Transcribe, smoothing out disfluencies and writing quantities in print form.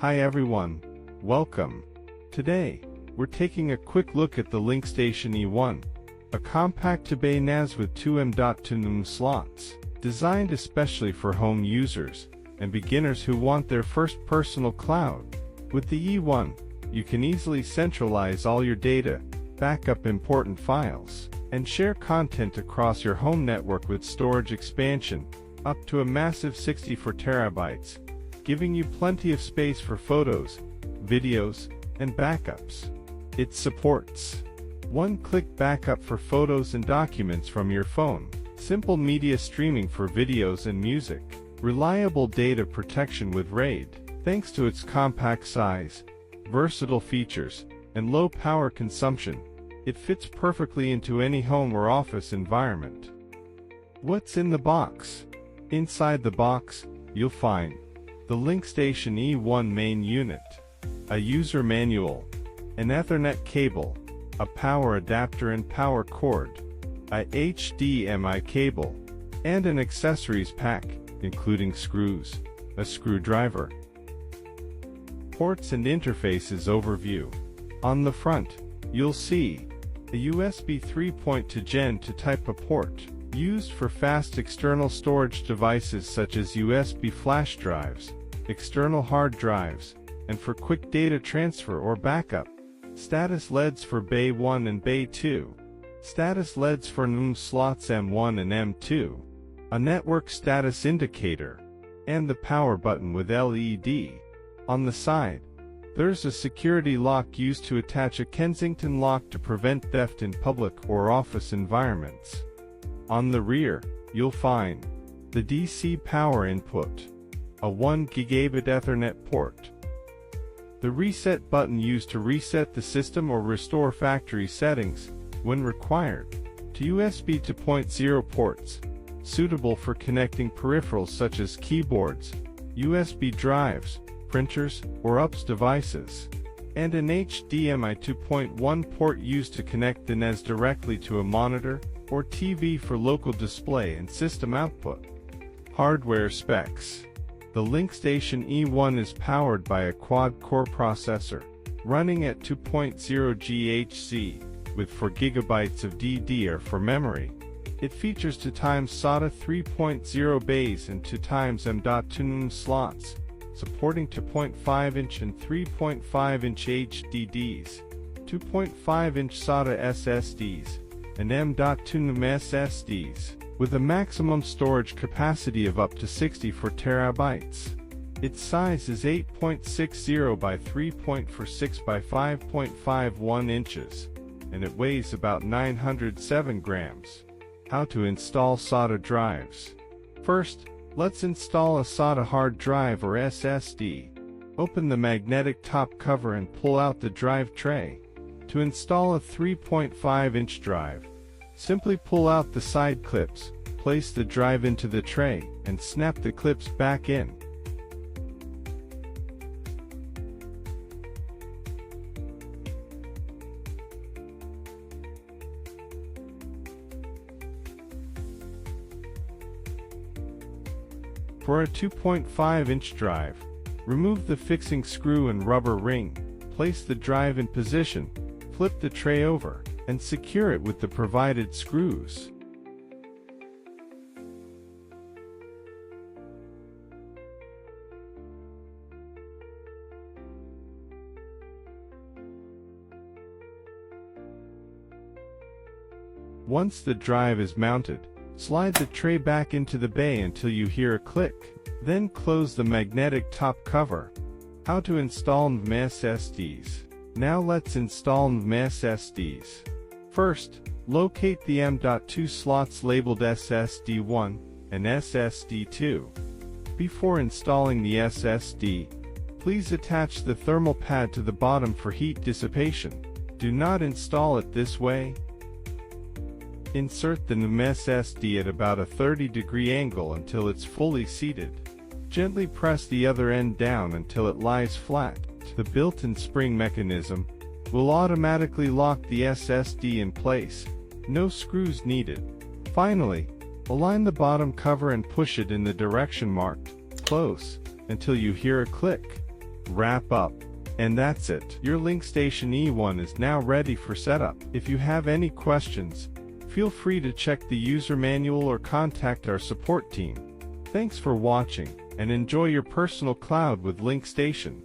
Hi everyone, welcome. Today, we're taking a quick look at the LincStation E1, a compact 2-bay NAS with two M.2 slots, designed especially for home users and beginners who want their first personal cloud. With the E1, you can easily centralize all your data, back up important files, and share content across your home network with storage expansion, up to a massive 64 terabytes, giving you plenty of space for photos, videos, and backups. It supports one-click backup for photos and documents from your phone, simple media streaming for videos and music, reliable data protection with RAID, thanks to its compact size, versatile features, and low power consumption. It fits perfectly into any home or office environment. What's in the box? Inside the box, you'll find the LincStation E1 main unit, a user manual, an Ethernet cable, a power adapter and power cord, a HDMI cable, and an accessories pack, including screws, a screwdriver. Ports and interfaces overview. On the front, you'll see a USB 3.2 Gen 2 Type A port, used for fast external storage devices such as USB flash drives, external hard drives, and for quick data transfer or backup. Status LEDs for Bay 1 and Bay 2. Status LEDs for NVMe slots M1 and M2. A network status indicator. And the power button with LED. On the side, there's a security lock used to attach a Kensington lock to prevent theft in public or office environments. On the rear, you'll find the DC power input, a 1 gigabit Ethernet port, the reset button used to reset the system or restore factory settings when required, to USB 2.0 ports, suitable for connecting peripherals such as keyboards, USB drives, printers, or UPS devices, and an HDMI 2.1 port used to connect the NAS directly to a monitor or TV for local display and system output. Hardware specs. The LincStation E1 is powered by a quad-core processor, running at 2.0 GHz, with 4 GB of DDR for memory. It features 2x SATA 3.0 bays and 2x M.2 slots, supporting 2.5-inch and 3.5-inch HDDs, 2.5-inch SATA SSDs, and M.2 SSDs, with a maximum storage capacity of up to 64 terabytes. Its size is 8.60 by 3.46 by 5.51 inches, and it weighs about 907 grams. How to install SATA drives. First, let's install a SATA hard drive or SSD. Open the magnetic top cover and pull out the drive tray. To install a 3.5-inch drive, simply pull out the side clips, place the drive into the tray, and snap the clips back in. For a 2.5-inch drive, remove the fixing screw and rubber ring, place the drive in position, flip the tray over, and secure it with the provided screws. Once the drive is mounted, slide the tray back into the bay until you hear a click, then close the magnetic top cover. How to install NVMe SSDs. Now let's install NVMe SSDs. First, locate the M.2 slots labeled SSD1 and SSD2. Before installing the SSD, please attach the thermal pad to the bottom for heat dissipation. Do not install it this way. Insert the NVMe SSD at about a 30-degree angle until it's fully seated. Gently press the other end down until it lies flat. The built-in spring mechanism will automatically lock the SSD in place. No screws needed. Finally, align the bottom cover and push it in the direction marked close until you hear a click. wrap up. And that's it. Your LincStation E1 is now ready for setup. If you have any questions, feel free to check the user manual or contact our support team. Thanks for watching, and enjoy your personal cloud with LincStation.